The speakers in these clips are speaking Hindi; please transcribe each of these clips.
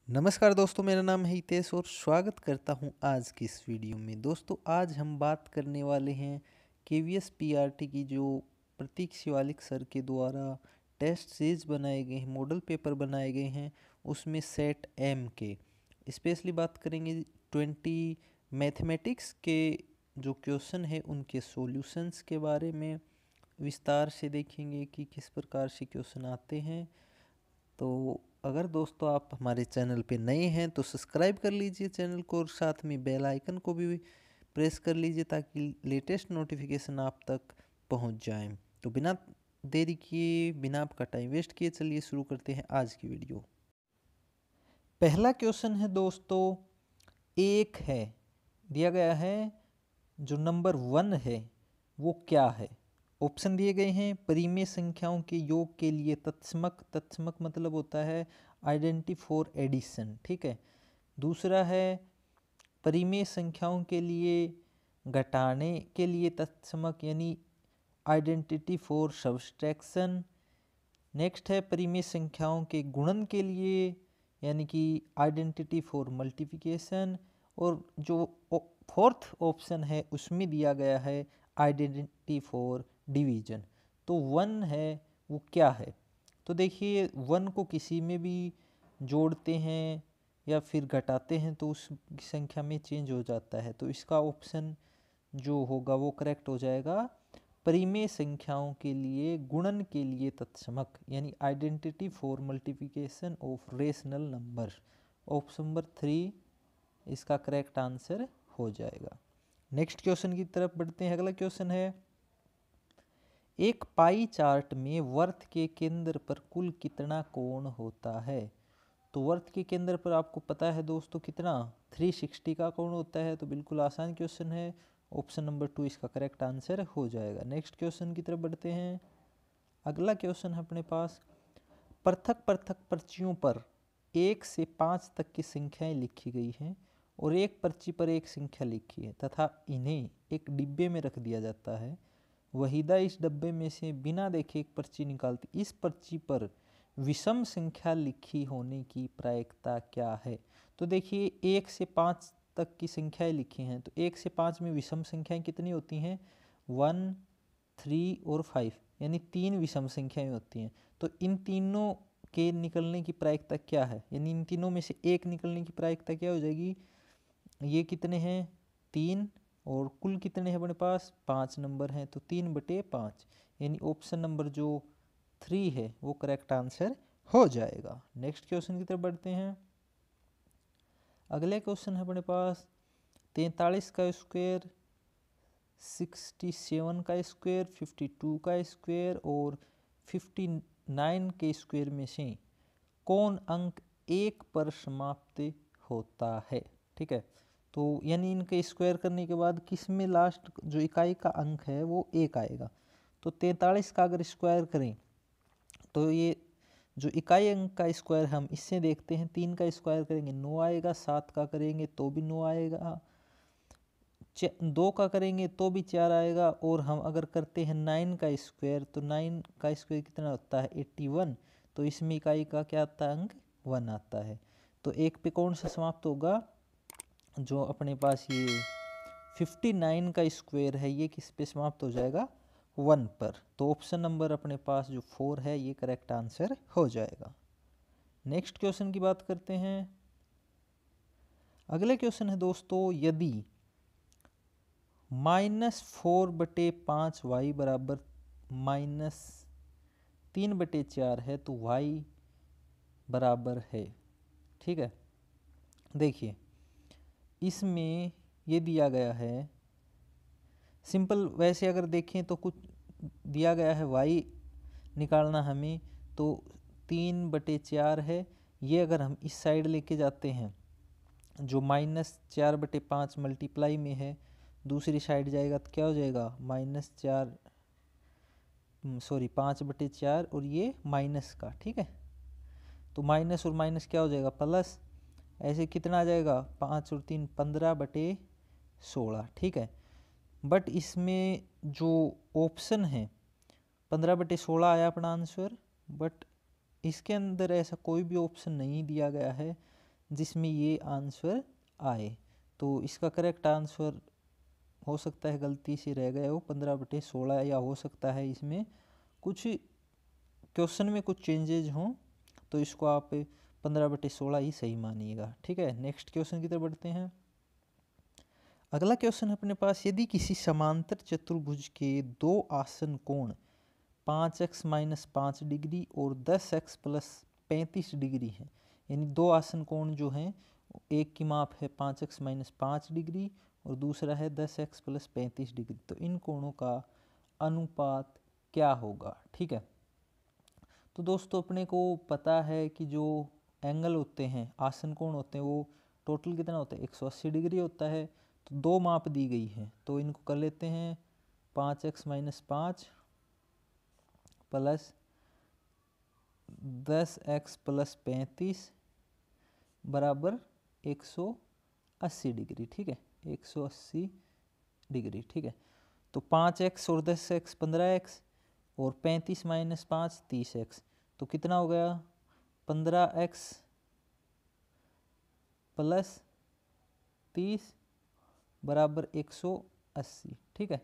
नमस्कार दोस्तों, मेरा नाम है हितेश और स्वागत करता हूं आज की इस वीडियो में। दोस्तों, आज हम बात करने वाले हैं केवीएस पीआरटी की जो प्रतीक शिवालिक सर के द्वारा टेस्ट सीरीज बनाए गए हैं, मॉडल पेपर बनाए गए हैं, उसमें सेट एम के स्पेशली बात करेंगे 20 मैथमेटिक्स के जो क्वेश्चन है उनके सॉल्यूशंस के बारे में विस्तार से देखेंगे कि किस प्रकार से क्वेश्चन आते हैं। तो अगर दोस्तों आप हमारे चैनल पे नए हैं तो सब्सक्राइब कर लीजिए चैनल को और साथ में बेल आइकन को भी प्रेस कर लीजिए ताकि लेटेस्ट नोटिफिकेशन आप तक पहुंच जाए। तो बिना देरी किए, बिना आपका टाइम वेस्ट किए, चलिए शुरू करते हैं आज की वीडियो। पहला क्वेश्चन है दोस्तों, एक है दिया गया है, जो नंबर 1 है वो क्या है। ऑप्शन दिए गए हैं, परिमेय संख्याओं के योग के लिए तत्समक मतलब होता है आइडेंटिटी फॉर एडिशन, ठीक है। दूसरा है परिमेय संख्याओं के लिए घटाने के लिए तत्समक यानी आइडेंटिटी फॉर सब्सट्रैक्शन। नेक्स्ट है परिमेय संख्याओं के गुणन के लिए यानी कि आइडेंटिटी फॉर मल्टीप्लिकेशन। और जो फोर्थ ऑप्शन है उसमें दिया गया है आइडेंटिटी फॉर डिवीजन। तो 1 है वो क्या है। तो देखिए 1 को किसी में भी जोड़ते हैं या फिर घटाते हैं तो उस संख्या में चेंज हो जाता है। तो इसका ऑप्शन जो होगा वो करेक्ट हो जाएगा, परिमेय संख्याओं के लिए गुणन के लिए तत्समक यानी identity for multiplication of rational number. Option number 3 इसका करेक्ट आंसर हो जाएगा। नेक्स्ट क्वेश्चन की तरफ बढ़ते हैं। अगला क्वेश्चन है, एक पाई चार्ट में वर्त के केंद्र पर कुल कितना कोण होता है। तो वर्त के केंद्र पर आपको पता है दोस्तों कितना, 360 का कोण होता है। तो बिल्कुल आसान क्वेश्चन है, ऑप्शन नंबर 2 इसका करेक्ट आंसर हो जाएगा। नेक्स्ट क्वेश्चन की तरफ बढ़ते हैं। अगला क्वेश्चन है अपने पास, पृथक पृथक पर्चियों पर 1 से 5 तक की संख्याएं लिखी गई हैं और एक पर्ची पर एक संख्या लिखी है तथा इन्हें एक डिब्बे में रख दिया जाता है। वहीदा इस डब्बे में से बिना देखे एक पर्ची निकालती, इस पर्ची पर विषम संख्या लिखी होने की प्रायिकता क्या है। तो देखिए 1 से 5 तक की संख्याएं लिखी हैं, तो 1 से 5 में विषम संख्याएं कितनी होती हैं, 1, 3 और 5 यानी 3 विषम संख्याएं होती हैं। तो इन तीनों के निकलने की प्रायिकता क्या है, यानी इन तीनों में से एक निकलने की प्रायिकता क्या हो जाएगी। ये कितने हैं, 3, और कुल कितने हैं अपने पास, 5 नंबर हैं। तो 3/5 यानी ऑप्शन नंबर जो 3 है वो करेक्ट आंसर हो जाएगा। नेक्स्ट क्वेश्चन की तरफ बढ़ते हैं। अगले क्वेश्चन है अपने पास, 43 का स्क्वायर, 67 का स्क्वायर, 52 का स्क्वायर और 59 के स्क्वायर में से कौन अंक 1 पर समाप्त होता है। ठीक है, तो यानी इनके स्क्वायर करने के बाद किस में लास्ट जो इकाई का अंक है वो 1 आएगा। तो 43 का अगर स्क्वायर करें तो ये जो इकाई अंक का स्क्वायर हम इससे देखते हैं, 3 का स्क्वायर करेंगे 9 आएगा, 7 का करेंगे तो भी 9 आएगा, 2 का करेंगे तो भी 4 आएगा, और हम अगर करते हैं 9 का स्क्वायर तो 9 का स्क्वायर कितना होता है, 81। तो इसमें इकाई का क्या आता है, अंक 1 आता है। तो 1 पे कौन सा समाप्त होगा, जो अपने पास ये 59 का स्क्वायर है ये किस पे समाप्त हो जाएगा, 1 पर। तो ऑप्शन नंबर अपने पास जो 4 है ये करेक्ट आंसर हो जाएगा। नेक्स्ट क्वेश्चन की बात करते हैं। अगले क्वेश्चन है दोस्तों, यदि -4/5 y बराबर -3/4 है तो y बराबर है। ठीक है, देखिए इसमें ये दिया गया है सिंपल, वैसे अगर देखें तो कुछ दिया गया है y निकालना हमें, तो 3/4 है। ये अगर हम इस साइड लेके जाते हैं, जो -4/5 मल्टीप्लाई में है दूसरी साइड जाएगा तो क्या हो जाएगा, -5/4 और ये माइनस का, ठीक है। तो माइनस और माइनस क्या हो जाएगा, प्लस। ऐसे कितना आ जाएगा, 5 और 3 15/16, ठीक है। बट इसमें जो ऑप्शन है 15/16 आया अपना आंसर, बट इसके अंदर ऐसा कोई भी ऑप्शन नहीं दिया गया है जिसमें ये आंसर आए। तो इसका करेक्ट आंसर हो सकता है गलती से रह गया हो 15/16, या हो सकता है इसमें कुछ क्वेश्चन में कुछ चेंजेज हों, तो इसको आप 15/16 ही सही मानिएगा। ठीक है, नेक्स्ट क्वेश्चन की तरफ बढ़ते हैं। अगला क्वेश्चन अपने पास, यदि किसी समांतर चतुर्भुज के दो आसन कोण 5x - 5 डिग्री और 10x + 35 डिग्री है, यानी दो आसन कोण जो हैं, एक की माप है 5x - 5 डिग्री और दूसरा है 10x + 35 डिग्री, तो इन कोणों का अनुपात क्या होगा। ठीक है, तो दोस्तों अपने को पता है कि जो एंगल होते हैं, आसन कोण होते हैं, वो टोटल कितना होता है, 180 डिग्री होता है। तो दो माप दी गई है, तो इनको कर लेते हैं 5x - 5 प्लस 10x + 35 बराबर 180 डिग्री। ठीक है, 180 डिग्री। ठीक है, तो 5x और 10x 15x और 35 - 5 30x, तो कितना हो गया 15x + 30 बराबर 180। ठीक है,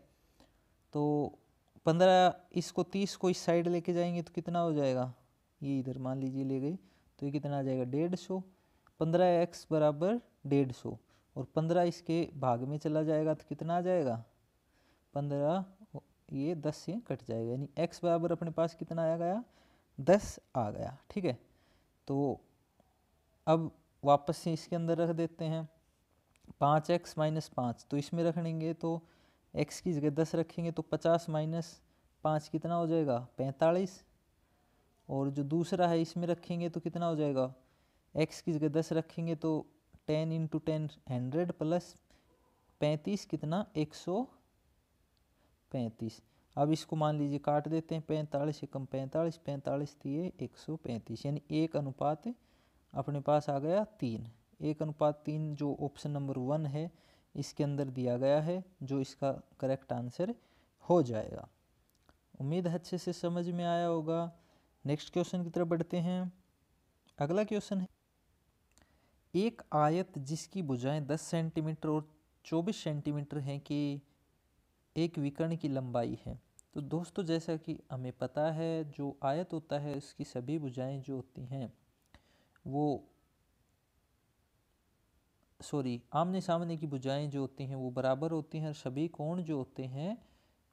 तो 15, इसको 30 को इस साइड लेके जाएंगे तो कितना हो जाएगा, ये इधर मान लीजिए ले गई, तो ये कितना आ जाएगा 150। 15x बराबर 150 और 15 इसके भाग में चला जाएगा तो कितना आ जाएगा 15, ये 10 से कट जाएगा, यानी x बराबर अपने पास कितना आ गया 10 आ गया। ठीक है, तो अब वापस से इसके अंदर रख देते हैं 5x - 5, तो इसमें रख लेंगे तो x की जगह 10 रखेंगे तो 50 - 5 कितना हो जाएगा 45, और जो दूसरा है इसमें रखेंगे तो कितना हो जाएगा, x की जगह 10 रखेंगे तो 10 × 10 100 प्लस 35 कितना 135। अब इसको मान लीजिए काट देते हैं, 45 से कम 45, 45 दिए 135, यानी 1:3 अपने पास आ गया 3। 1:3 जो ऑप्शन नंबर 1 है इसके अंदर दिया गया है, जो इसका करेक्ट आंसर हो जाएगा। उम्मीद है अच्छे से समझ में आया होगा। नेक्स्ट क्वेश्चन की तरफ बढ़ते हैं। अगला क्वेश्चन है, एक आयत जिसकी भुजाएं 10 सेंटीमीटर और 24 सेंटीमीटर हैं कि एक विकर्ण की लंबाई है। तो दोस्तों जैसा कि हमें पता है, जो आयत होता है उसकी सभी भुजाएं जो होती हैं वो आमने सामने की भुजाएं जो होती हैं वो बराबर होती हैं, और सभी कोण जो होते हैं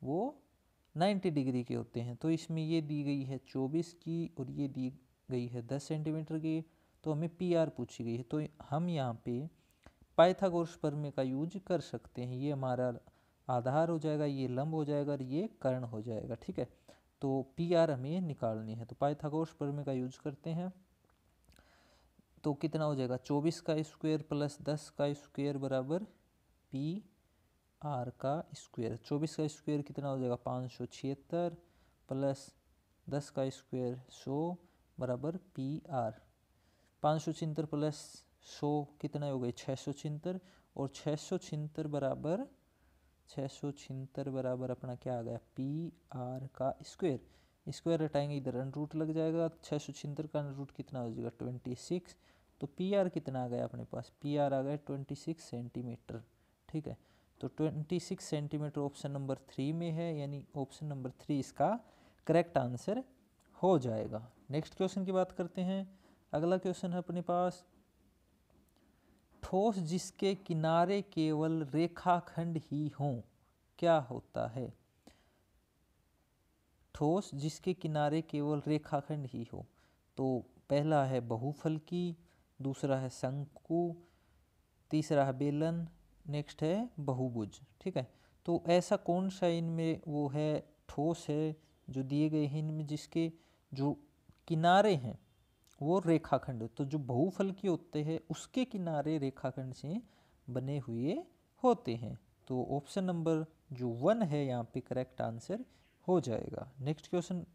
वो 90 डिग्री के होते हैं। तो इसमें ये दी गई है 24 की और ये दी गई है 10 सेंटीमीटर की, तो हमें PR पूछी गई है। तो हम यहाँ पे पाइथागोरस प्रमेय का यूज कर सकते हैं, ये हमारा आधार हो जाएगा, ये लंब हो जाएगा और ये कर्ण हो जाएगा। ठीक है, तो PR हमें निकालनी है, तो पाइथागोरस प्रमेय का यूज करते हैं। तो कितना हो जाएगा 24 का स्क्वायर प्लस 10 का स्क्वायर बराबर PR का स्क्वायर। 24 का स्क्वायर कितना हो जाएगा 576 प्लस 10 का स्क्वायर 100 बराबर PR। 576 प्लस 100 कितना हो गए 676, और 676 बराबर अपना क्या आ गया PR का स्क्वायर। स्क्वायर हटाएंगे इधर √ लग जाएगा, 676 का √ कितना हो जाएगा 26। तो PR कितना आ गया अपने पास, PR आ गया 26 सेंटीमीटर। ठीक है, तो 26 सेंटीमीटर ऑप्शन नंबर 3 में है, यानी ऑप्शन नंबर 3 इसका करेक्ट आंसर हो जाएगा। नेक्स्ट क्वेश्चन की बात करते हैं। अगला क्वेश्चन है अपने पास, ठोस जिसके किनारे केवल रेखाखंड ही हों क्या होता है। ठोस जिसके किनारे केवल रेखाखंड ही हो, तो पहला है बहुफलकी, दूसरा है शंकु, तीसरा है बेलन, नेक्स्ट है बहुभुज। ठीक है, तो ऐसा कौन सा इनमें वो है ठोस है जो दिए गए हैं इनमें जिसके जो किनारे हैं वो रेखाखंड, तो जो बहुफलकी होते हैं उसके किनारे रेखाखंड से बने हुए होते हैं। तो ऑप्शन नंबर जो 1 है यहाँ पे करेक्ट आंसर हो जाएगा। नेक्स्ट क्वेश्चन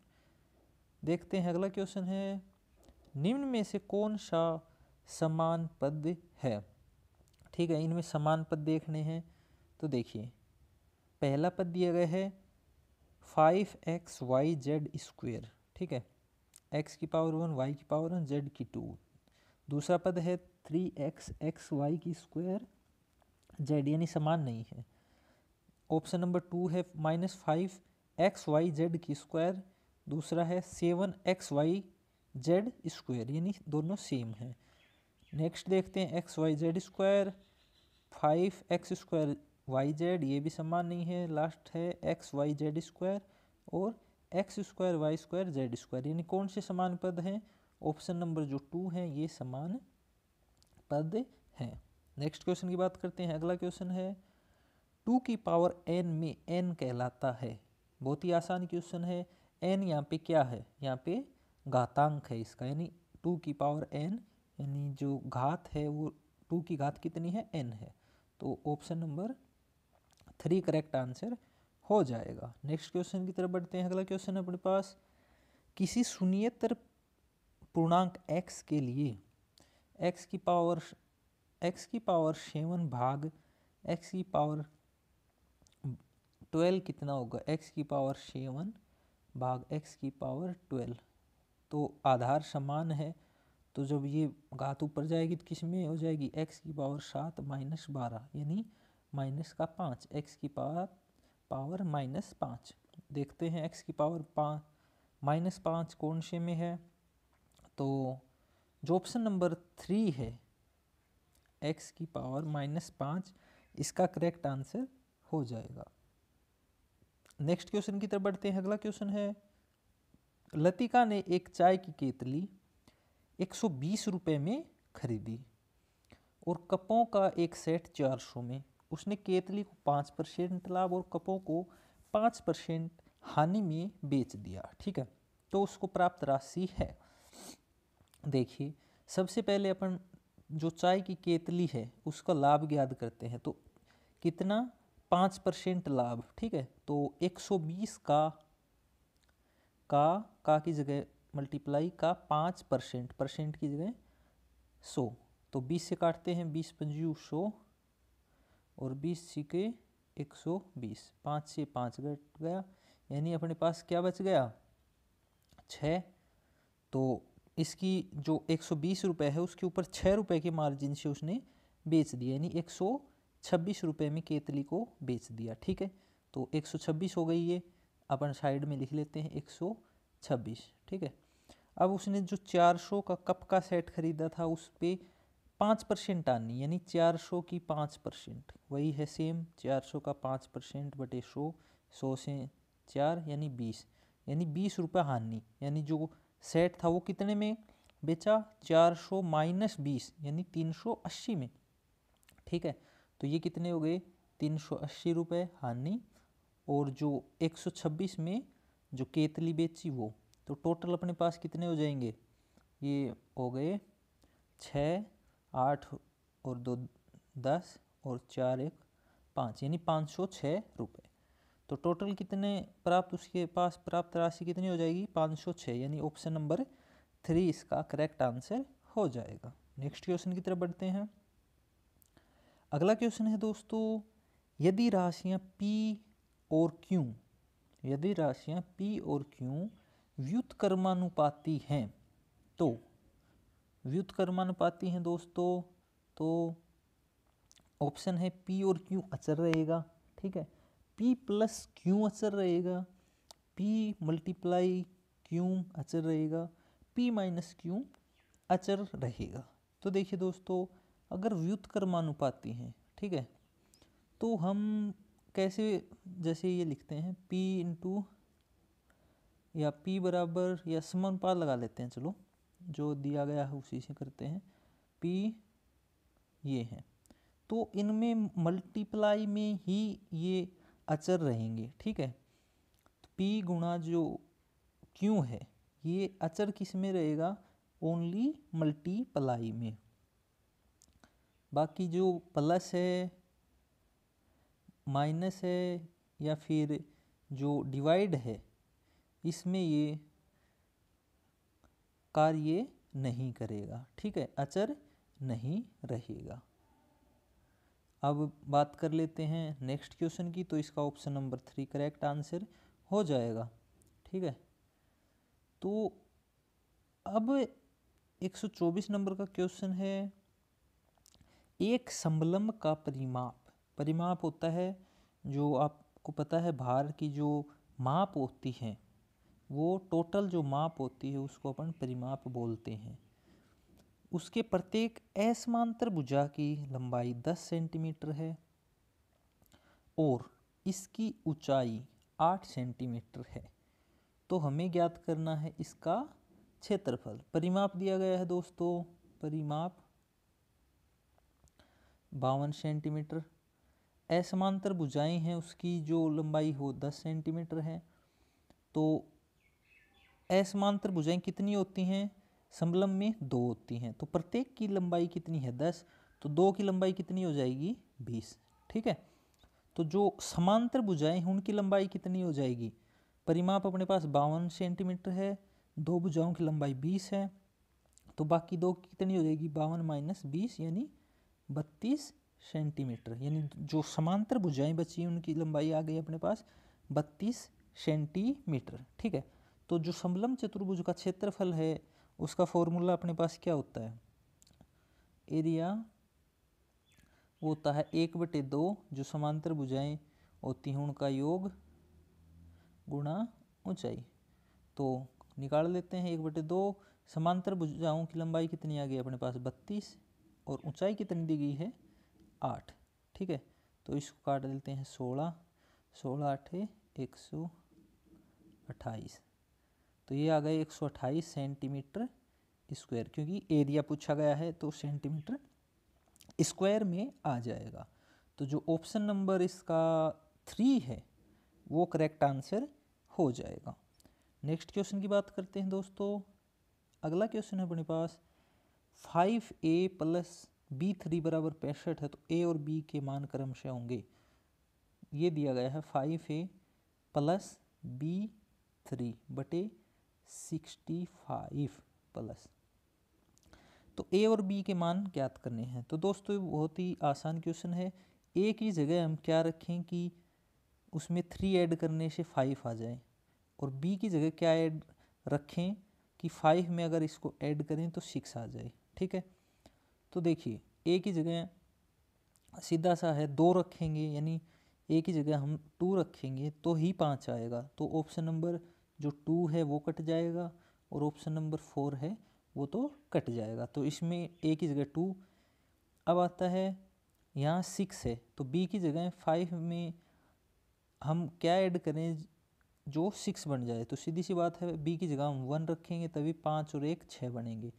देखते हैं। अगला क्वेश्चन है, निम्न में से कौन सा समान पद है। ठीक है, इनमें समान पद देखने हैं, तो देखिए पहला पद दिया गया है 5xyz स्क्वायर। ठीक है, x की पावर 1 y की पावर 1 z की 2, दूसरा पद है 3x एक्स वाई की स्क्वायर जेड, यानी समान नहीं है। ऑप्शन नंबर 2 है -5xyz की स्क्वायर, दूसरा है 7xyz स्क्वायर, यानी दोनों सेम है। नेक्स्ट देखते हैं xyz square 5x square yz, ये भी समान नहीं है। लास्ट है xyz स्क्वायर और x square y square z square, यानी कौन से समान पद हैं? ऑप्शन नंबर जो 2 है ये समान पद हैं। नेक्स्ट क्वेश्चन की बात करते हैं। अगला क्वेश्चन है 2 की पावर n में n कहलाता है। बहुत ही आसान क्वेश्चन है। n यहाँ पे क्या है? यहाँ पे घातांक है इसका, यानी 2 की पावर n, यानी जो घात है वो 2 की घात कितनी है? n है। तो ऑप्शन नंबर 3 करेक्ट आंसर हो जाएगा। नेक्स्ट क्वेश्चन की तरफ बढ़ते हैं। अगला क्वेश्चन है अपने पास, किसी शून्येतर पूर्णांक x के लिए x की पावर 7 भाग x की पावर 12 कितना होगा? x की पावर 7 भाग x की पावर 12, तो आधार समान है, तो जब ये घात ऊपर जाएगी तो किस में हो जाएगी? x की पावर 7 माइनस 12, यानी माइनस का 5, x की पावर -5। देखते हैं x की पावर -5 कौन से में है? तो जो ऑप्शन नंबर 3 है x की पावर -5, इसका करेक्ट आंसर हो जाएगा। नेक्स्ट क्वेश्चन की तरफ बढ़ते हैं। अगला क्वेश्चन है, लतिका ने एक चाय की केतली 120 रुपये में खरीदी और कपों का एक सेट 400 में। उसने केतली को 5% लाभ और कपों को 5% हानि में बेच दिया, ठीक है। तो उसको प्राप्त राशि है। देखिए, सबसे पहले अपन जो चाय की केतली है उसका लाभ ज्ञात करते हैं। तो कितना? 5% लाभ, ठीक है। तो 120 का की जगह मल्टीप्लाई का 5%, परसेंट की जगह 100, तो 20 से काटते हैं, 20 पंजू 100 और 20 छिके 120, 5 से 5 घट गया, यानी अपने पास क्या बच गया? 6। तो इसकी जो 120 रुपये है उसके ऊपर 6 रुपये के मार्जिन से उसने बेच दिया, यानी 126 रुपये में केतली को बेच दिया, ठीक है। तो 126 हो गई, ये अपन साइड में लिख लेते हैं 126, ठीक है। अब उसने जो 400 का कप का सेट खरीदा था उस पर 5% आनी, यानी 400 की 5%, वही है सेम, 400 का 5% बटे 100, 100 से 4 यानी 20, यानी 20 रुपये हानि, यानी जो सेट था वो कितने में बेचा? 400 माइनस 20, यानी 380 में, ठीक है। तो ये कितने हो गए? 380 रुपये हानि, और जो 126 में जो केतली बेची वो, तो टोटल अपने पास कितने हो जाएंगे? ये हो गए 6, 8 और 2 10 और 4 1 5, यानी 506 रुपये। तो टोटल कितने प्राप्त, उसके पास प्राप्त राशि कितनी हो जाएगी? 506, यानी ऑप्शन नंबर 3 इसका करेक्ट आंसर हो जाएगा। नेक्स्ट क्वेश्चन की तरफ बढ़ते हैं। अगला क्वेश्चन है दोस्तों, यदि राशियां P और Q व्युत्क्रमानुपाती हैं, तो व्युत्क्रमानुपाती हैं दोस्तों, तो ऑप्शन है P और Q अचर रहेगा, ठीक है। P प्लस Q अचर रहेगा, P मल्टीप्लाई Q अचर रहेगा, P माइनस Q अचर रहेगा। तो देखिए दोस्तों, अगर व्युत्क्रमानुपाती हैं, ठीक है, तो हम कैसे, जैसे ये लिखते हैं P इंटू या P बराबर या समानुपात लगा लेते हैं, चलो जो दिया गया है उसी से करते हैं। P ये है, तो इनमें मल्टीप्लाई में ही ये अचर रहेंगे, ठीक है। तो P गुणा जो Q है ये अचर किस में रहेगा? ओनली मल्टीप्लाई में। बाकी जो प्लस है, माइनस है या फिर जो डिवाइड है, इसमें ये कार्य नहीं करेगा, ठीक है, अचर नहीं रहेगा। अब बात कर लेते हैं नेक्स्ट क्वेश्चन की, तो इसका ऑप्शन नंबर 3 करेक्ट आंसर हो जाएगा, ठीक है। तो अब 124 नंबर का क्वेश्चन है, एक समलंब का परिमाप। परिमाप होता है जो आपको पता है भार की जो माप होती है, वो टोटल जो माप होती है उसको अपन परिमाप बोलते हैं। उसके प्रत्येक असमांतर भुजा की लंबाई 10 सेंटीमीटर है और इसकी ऊंचाई 8 सेंटीमीटर है। तो हमें ज्ञात करना है इसका क्षेत्रफल। परिमाप दिया गया है दोस्तों, परिमाप 52 सेंटीमीटर। असमांतर भुजाएं हैं, उसकी जो लंबाई हो 10 सेंटीमीटर है। तो असमांतर भुजाएं कितनी होती हैं? समलंब में 2 होती हैं, तो प्रत्येक की लंबाई कितनी है? 10। तो 2 की लंबाई कितनी हो जाएगी? 20। ठीक है। तो जो समांतर भुजाएं हैं उनकी लंबाई कितनी हो जाएगी? परिमाप अपने पास 52 सेंटीमीटर है, 2 भुजाओं की लंबाई 20 है, तो बाकी 2 कितनी हो जाएगी? 52 माइनस 20 यानी 32 सेंटीमीटर। यानी जो समांतर भुजाएं बची हैं उनकी लंबाई आ गई अपने पास 32 सेंटीमीटर। ठीक है। तो जो समलंब चतुर्भुज का क्षेत्रफल है उसका फॉर्मूला अपने पास क्या होता है? एरिया वो होता है 1/2 जो समांतर भुजाएं होती हैं उनका योग गुणा ऊंचाई। तो निकाल लेते हैं 1/2। समांतर भुजाओं की लंबाई कितनी आ गई अपने पास? 32 और ऊंचाई कितनी दी गई है? 8। ठीक है। तो इसको काट देते हैं 16, 16 8 128। तो ये आ गए 128 सेंटीमीटर स्क्वायर, क्योंकि एरिया पूछा गया है तो सेंटीमीटर स्क्वायर में आ जाएगा। तो जो ऑप्शन नंबर इसका 3 है वो करेक्ट आंसर हो जाएगा। नेक्स्ट क्वेश्चन की बात करते हैं दोस्तों। अगला क्वेश्चन है अपने पास 5a प्लस b3 बराबर 65 है, तो a और b के मान क्रमशः होंगे। ये दिया गया है 5a प्लस b3 बटे 65 प्लस, तो a और b के मान ज्ञात करने हैं। तो दोस्तों बहुत ही आसान क्वेश्चन है। a की जगह हम क्या रखें कि उसमें 3 ऐड करने से 5 आ जाए, और b की जगह क्या ऐड रखें कि 5 में अगर इसको ऐड करें तो 6 आ जाए। ठीक है। तो देखिए a की जगह सीधा सा है 2 रखेंगे, यानी a की जगह हम 2 रखेंगे तो ही 5 आएगा। तो ऑप्शन नंबर जो 2 है वो कट जाएगा और ऑप्शन नंबर 4 है वो तो कट जाएगा। तो इसमें a की जगह 2। अब आता है यहाँ 6 है, तो b की जगह 5 में हम क्या ऐड करें जो 6 बन जाए? तो सीधी सी बात है b की जगह हम 1 रखेंगे तभी 5 और 1 6 बनेंगे।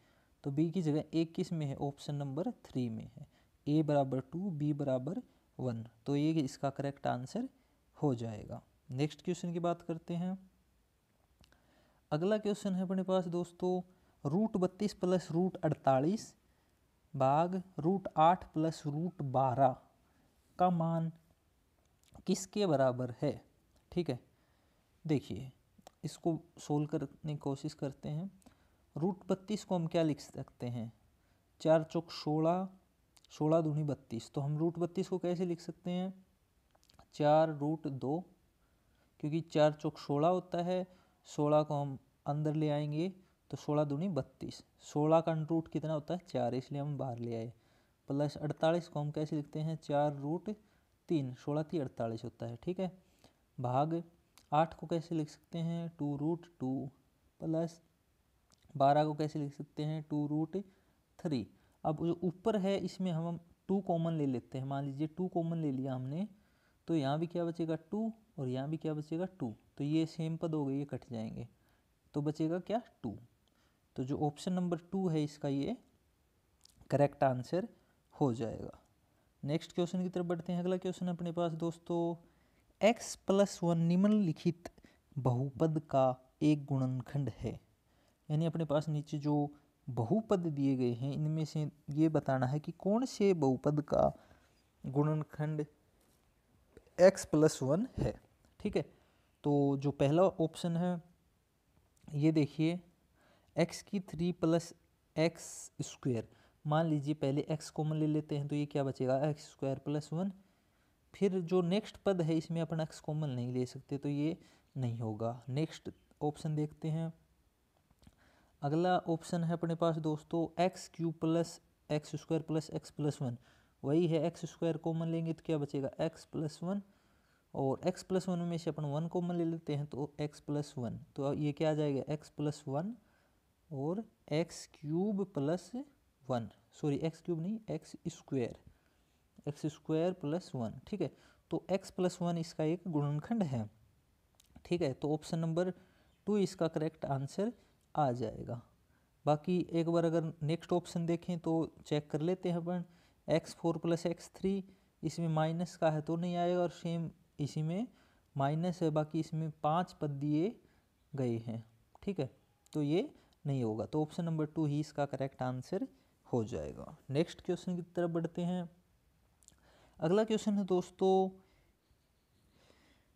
तो b की जगह 1 किस में है? ऑप्शन नंबर 3 में है। a बराबर 2 b बराबर 1, तो ये इसका करेक्ट आंसर हो जाएगा। नेक्स्ट क्वेश्चन की बात करते हैं। अगला क्वेश्चन है अपने पास दोस्तों, √32 प्लस √48 भाग √8 प्लस √12 का मान किसके बराबर है? ठीक है। देखिए इसको सोल्व करने की कोशिश करते हैं। √32 को हम क्या लिख सकते हैं? 4 चौक 16, 16 दूनी 32। तो हम √32 को कैसे लिख सकते हैं? 4√2, क्योंकि 4 चौक 16 होता है, 16 को हम अंदर ले आएंगे तो 16 दूनी 32। 16 का रूट कितना होता है? 4, इसलिए हम बाहर ले आए। प्लस 48 को हम कैसे लिखते हैं? 4√3, 16 थी 48 होता है। ठीक है। भाग 8 को कैसे लिख सकते हैं? 2√2 प्लस 12 को कैसे लिख सकते हैं? 2√3। अब जो ऊपर है इसमें हम 2 कॉमन ले लेते हैं। मान लीजिए 2 कॉमन ले लिया हमने, तो यहाँ भी क्या बचेगा? 2 और यहाँ भी क्या बचेगा? 2। तो ये सेम पद हो गए, ये कट जाएंगे, तो बचेगा क्या? 2। तो जो ऑप्शन नंबर 2 है इसका ये करेक्ट आंसर हो जाएगा। नेक्स्ट क्वेश्चन की तरफ बढ़ते हैं। अगला क्वेश्चन अपने पास दोस्तों, x+1 निम्नलिखित बहुपद का एक गुणनखंड है। यानी अपने पास नीचे जो बहुपद दिए गए हैं इनमें से ये बताना है कि कौन से बहुपद का गुणनखंड x+1 है। ठीक है। तो जो पहला ऑप्शन है ये देखिए, x की 3 प्लस एक्स स्क्वायर। मान लीजिए पहले x कॉमन ले लेते हैं तो ये क्या बचेगा? x² + 1। फिर जो नेक्स्ट पद है इसमें अपन x कॉमन नहीं ले सकते तो ये नहीं होगा। नेक्स्ट ऑप्शन देखते हैं। अगला ऑप्शन है अपने पास दोस्तों x cube plus x square plus x plus one, वही है एक्स स्क्वायर कॉमन लेंगे तो क्या बचेगा एक्स प्लस वन, और x प्लस वन में से अपन वन कॉमन ले लेते हैं तो x प्लस वन, तो ये क्या आ जाएगा x प्लस वन और x cube plus one, sorry x cube नहीं एक्स स्क्वायर प्लस वन। ठीक है, तो x प्लस वन इसका एक गुणनखंड है। ठीक है, तो ऑप्शन नंबर 2 इसका करेक्ट आंसर आ जाएगा। बाकी एक बार अगर नेक्स्ट ऑप्शन देखें तो चेक कर लेते हैं अपन, x4 प्लस x3, इसमें माइनस का है तो नहीं आएगा, और सेम इसी में माइनस है, बाकी इसमें 5 पद दिए गए हैं। ठीक है, तो ये नहीं होगा, तो ऑप्शन नंबर 2 ही इसका करेक्ट आंसर हो जाएगा। नेक्स्ट क्वेश्चन की तरफ बढ़ते हैं। अगला क्वेश्चन है दोस्तों,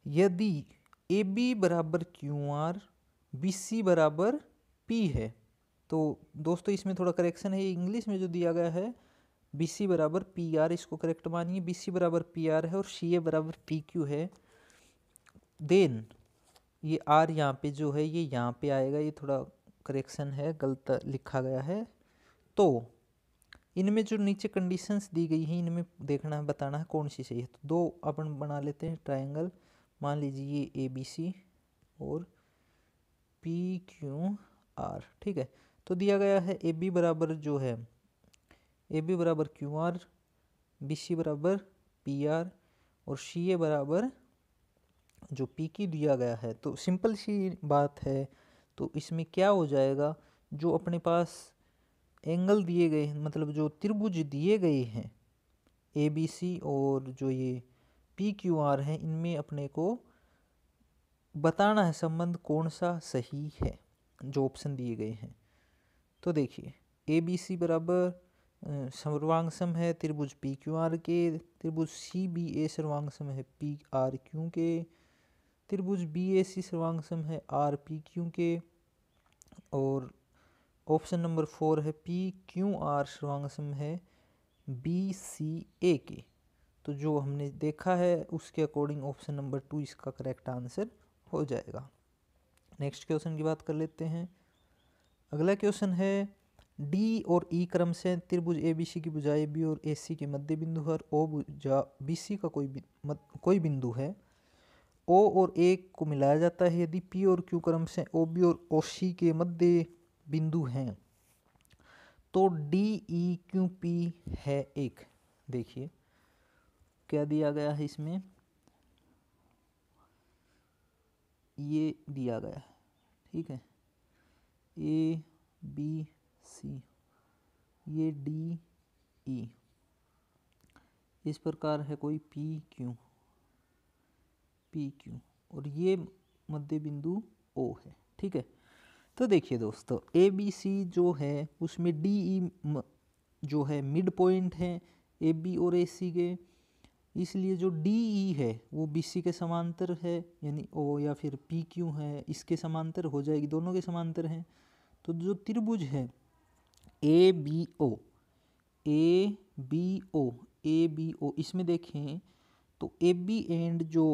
यदि ए बी बराबर क्यू आर बी सी बराबर पी है, तो दोस्तों इसमें थोड़ा करेक्शन है, इंग्लिश में जो दिया गया है बी सी बराबर पी आर, इसको करेक्ट मानिए, बी सी बराबर पी आर है और सी ए बराबर पी क्यू है, देन ये आर यहाँ पे जो है ये यहाँ पे आएगा, ये थोड़ा करेक्शन है, गलत लिखा गया है। तो इनमें जो नीचे कंडीशंस दी गई हैं इनमें देखना है, बताना है कौन सी सही है। तो दो अपन बना लेते हैं ट्रायंगल, मान लीजिए ये ए बी सी और पी क्यू आर। ठीक है, तो दिया गया है ए बी बराबर जो है ए बी बराबर क्यू आर, बी सी बराबर पी आर और सी ए बराबर जो पी की दिया गया है। तो सिंपल सी बात है, तो इसमें क्या हो जाएगा, जो अपने पास एंगल दिए गए हैं, मतलब जो त्रिभुज दिए गए हैं ए बी सी और जो ये पी क्यू आर हैं, इनमें अपने को बताना है संबंध कौन सा सही है जो ऑप्शन दिए गए हैं। तो देखिए ए बी सी बराबर सर्वांग है त्रिभुज पी क्यू आर के, त्रिभुज सी बी ए सर्वांग है पी आर क्यू के, त्रिभुज बी ए सी सर्वांग है आर पी क्यू के, और ऑप्शन नंबर 4 है पी क्यू आर सर्वांग है बी सी ए के। तो जो हमने देखा है उसके अकॉर्डिंग ऑप्शन नंबर 2 इसका करेक्ट आंसर हो जाएगा। नेक्स्ट क्वेश्चन की बात कर लेते हैं। अगला क्वेश्चन है, डी और ई क्रम से त्रिभुज ए बी सी की भुजा ए बी और ए सी के मध्य बिंदु है, और ओ भुजा बी सी का कोई बिंदु है, ओ और ए को मिलाया जाता है यदि पी और क्यू क्रम से ओ बी और ओ सी के मध्य बिंदु हैं, तो डी ई क्यू पी है एक। देखिए क्या दिया गया है इसमें, ये दिया गया है। ठीक है, ए बी सी, ये डी ई, इस प्रकार है कोई पी क्यू, और ये मध्य बिंदु ओ है। ठीक है, तो देखिए दोस्तों ए बी सी जो है उसमें डी ई जो है मिड पॉइंट है ए बी और ए सी के, इसलिए जो डी ई है वो बी सी के समांतर है, यानी ओ या फिर पी क्यू है इसके समांतर हो जाएगी, दोनों के समांतर हैं। तो जो त्रिभुज है A B O A B O A B O, इसमें देखें तो ए बी एंड जो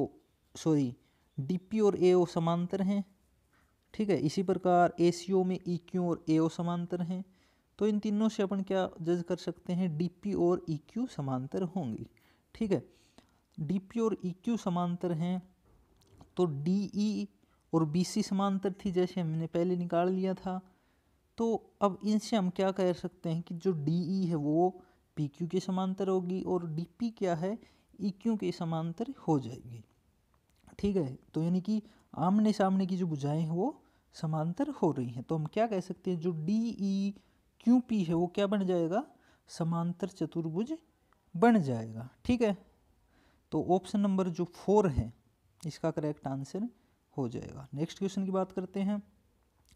सॉरी डी पी और ए ओ समांतर हैं। ठीक है, इसी प्रकार ए सी ओ में ई क्यू और ए ओ समांतर हैं। तो इन तीनों से अपन क्या जज कर सकते हैं, डी पी और ई क्यू समांतर होंगी। ठीक है, डी पी और ई क्यू समांतर हैं, तो डी ई और बी सी समांतर थी जैसे हमने पहले निकाल लिया था। तो अब इनसे हम क्या कह सकते हैं कि जो डी ई है वो पी क्यू के समांतर होगी और डी पी क्या है ई क्यू के समांतर हो जाएगी। ठीक है, तो यानी कि आमने सामने की जो भुजाएं हैं वो समांतर हो रही हैं, तो हम क्या कह सकते हैं जो डी ई क्यू पी है वो क्या बन जाएगा, समांतर चतुर्भुज बन जाएगा। ठीक है, तो ऑप्शन नंबर जो 4 है इसका करेक्ट आंसर हो जाएगा। नेक्स्ट क्वेश्चन की बात करते हैं।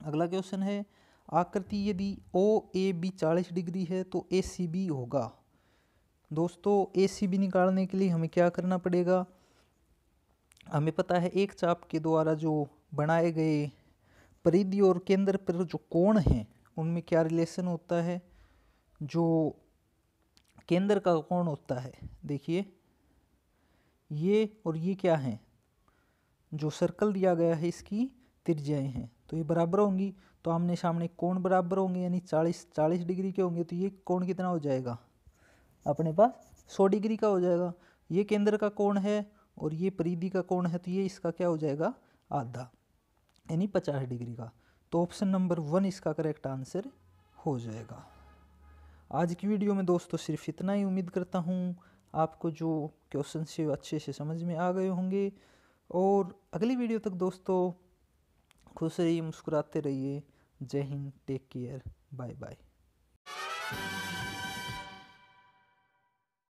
अगला क्वेश्चन है, आकृति यदि ओ ए बी 40 डिग्री है तो ए सी बी होगा। दोस्तों ए सी बी निकालने के लिए हमें क्या करना पड़ेगा, हमें पता है एक चाप के द्वारा जो बनाए गए परिधि और केंद्र पर जो कोण हैं उनमें क्या रिलेशन होता है, जो केंद्र का कोण होता है, देखिए ये और ये क्या है, जो सर्कल दिया गया है इसकी त्रिज्याएं हैं। तो ये बराबर होंगी, तो आमने सामने कोण बराबर होंगे, यानी 40 डिग्री के होंगे, तो ये कोण कितना हो जाएगा अपने पास 100 डिग्री का हो जाएगा। ये केंद्र का कोण है और ये परिधि का कोण है, तो ये इसका क्या हो जाएगा आधा, यानी 50 डिग्री का। तो ऑप्शन नंबर 1 इसका करेक्ट आंसर हो जाएगा। आज की वीडियो में दोस्तों सिर्फ इतना ही। उम्मीद करता हूँ आपको जो क्वेश्चन से अच्छे से समझ में आ गए होंगे। और अगली वीडियो तक दोस्तों खुश रहिए, मुस्कुराते रहिए। जय Hind, take care, bye bye.